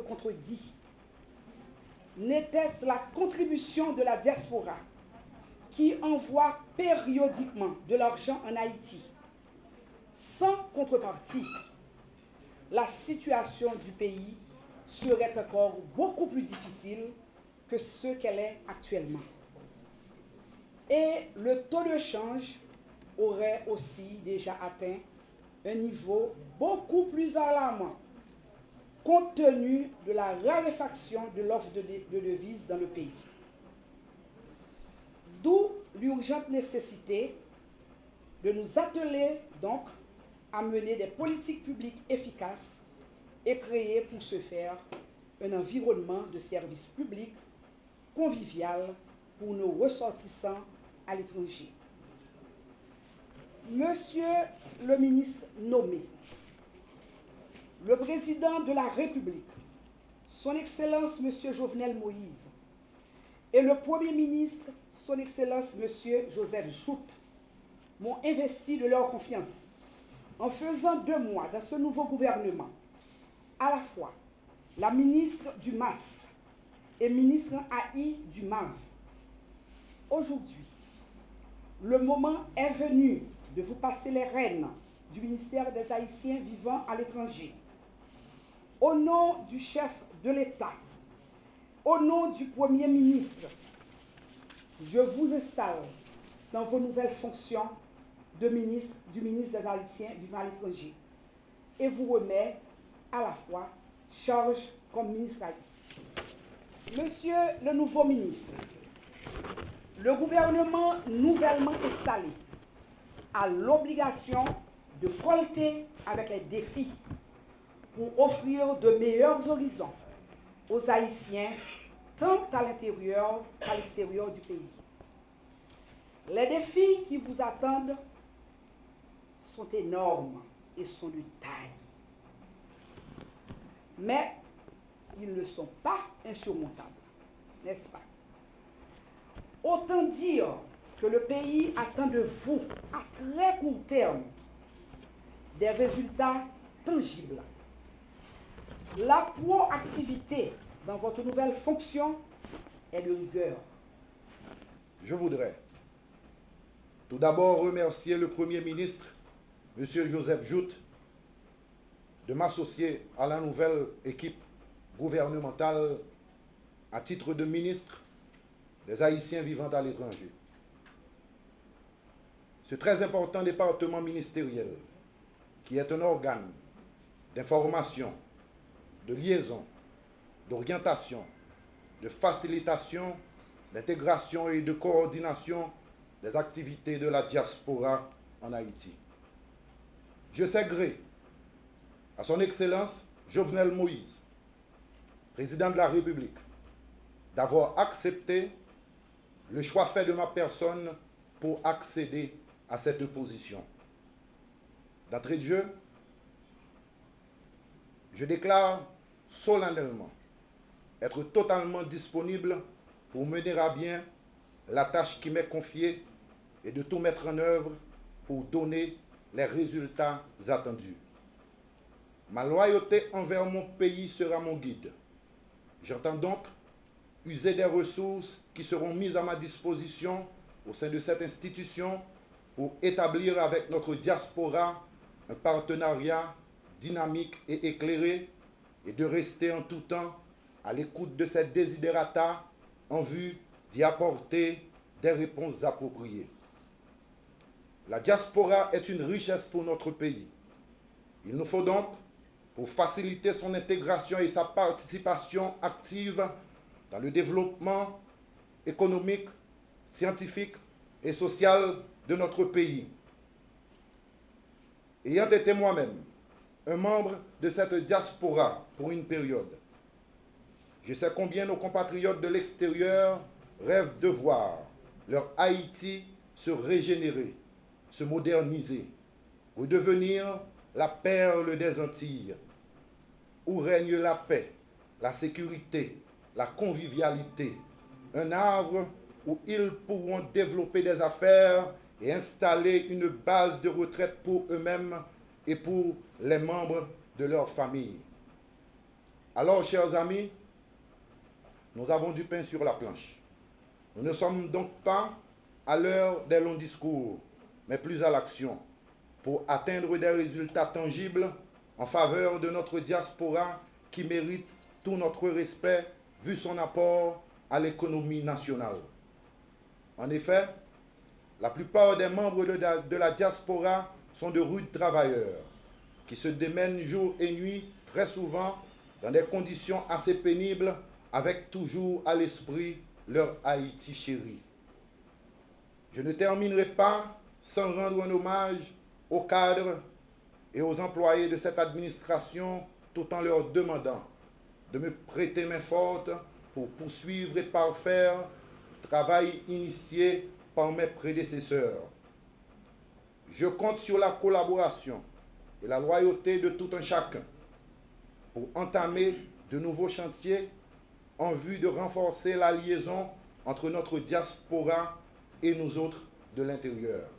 contredit. N'était-ce la contribution de la diaspora qui envoie périodiquement de l'argent en Haïti sans contrepartie, la situation du pays serait encore beaucoup plus difficile que ce qu'elle est actuellement. Et le taux de change aurait aussi déjà atteint un niveau beaucoup plus alarmant, compte tenu de la raréfaction de l'offre de devises dans le pays. D'où l'urgente nécessité de nous atteler donc à mener des politiques publiques efficaces et créer pour ce faire un environnement de services publics convivial pour nos ressortissants à l'étranger. Monsieur le ministre nommé, le président de la République, son Excellence Monsieur Jovenel Moïse, et le Premier ministre, son Excellence Monsieur Joseph Jout, m'ont investi de leur confiance en faisant de moi, dans ce nouveau gouvernement, à la fois la ministre du MAST et ministre AI du MAV. Aujourd'hui, le moment est venu de vous passer les rênes du ministère des Haïtiens vivant à l'étranger. Au nom du chef de l'État, au nom du Premier ministre, je vous installe dans vos nouvelles fonctions du ministre des Haïtiens vivant à l'étranger et vous remets à la fois charge comme ministre haïtien. Monsieur le nouveau ministre, le gouvernement nouvellement installé a l'obligation de colter avec les défis pour offrir de meilleurs horizons aux Haïtiens, tant à l'intérieur qu'à l'extérieur du pays. Les défis qui vous attendent sont énormes et sont de taille. Mais ils ne sont pas insurmontables, n'est-ce pas? Autant dire que le pays attend de vous, à très court terme, des résultats tangibles. La proactivité dans votre nouvelle fonction est de rigueur. Je voudrais tout d'abord remercier le Premier ministre, M. Joseph Jout, de m'associer à la nouvelle équipe gouvernementale à titre de ministre des Haïtiens vivant à l'étranger. Ce très important département ministériel, qui est un organe d'information, de liaison, d'orientation, de facilitation, d'intégration et de coordination des activités de la diaspora en Haïti. Je sais gré à son Excellence Jovenel Moïse, président de la République, d'avoir accepté le choix fait de ma personne pour accéder à cette position. D'entrée de jeu, je déclare solennellement être totalement disponible pour mener à bien la tâche qui m'est confiée et de tout mettre en œuvre pour donner les résultats attendus. Ma loyauté envers mon pays sera mon guide. J'entends donc user des ressources qui seront mises à ma disposition au sein de cette institution pour établir avec notre diaspora un partenariat dynamique et éclairé et de rester en tout temps à l'écoute de ces desiderata en vue d'y apporter des réponses appropriées. La diaspora est une richesse pour notre pays. Il nous faut donc, pour faciliter son intégration et sa participation active dans le développement économique, scientifique et social de notre pays. Ayant été moi-même un membre de cette diaspora pour une période, je sais combien nos compatriotes de l'extérieur rêvent de voir leur Haïti se régénérer, se moderniser, redevenir la perle des Antilles, où règne la paix, la sécurité, la convivialité, un havre où ils pourront développer des affaires et installer une base de retraite pour eux-mêmes et pour les membres de leur famille. Alors, chers amis, nous avons du pain sur la planche. Nous ne sommes donc pas à l'heure des longs discours, mais plus à l'action, pour atteindre des résultats tangibles en faveur de notre diaspora qui mérite tout notre respect vu son apport à l'économie nationale. En effet, la plupart des membres de la diaspora sont de rudes travailleurs qui se démènent jour et nuit, très souvent dans des conditions assez pénibles, avec toujours à l'esprit leur Haïti chéri. Je ne terminerai pas sans rendre un hommage aux cadres et aux employés de cette administration tout en leur demandant de me prêter main forte pour poursuivre et parfaire le travail initié par mes prédécesseurs. Je compte sur la collaboration et la loyauté de tout un chacun pour entamer de nouveaux chantiers en vue de renforcer la liaison entre notre diaspora et nous autres de l'intérieur.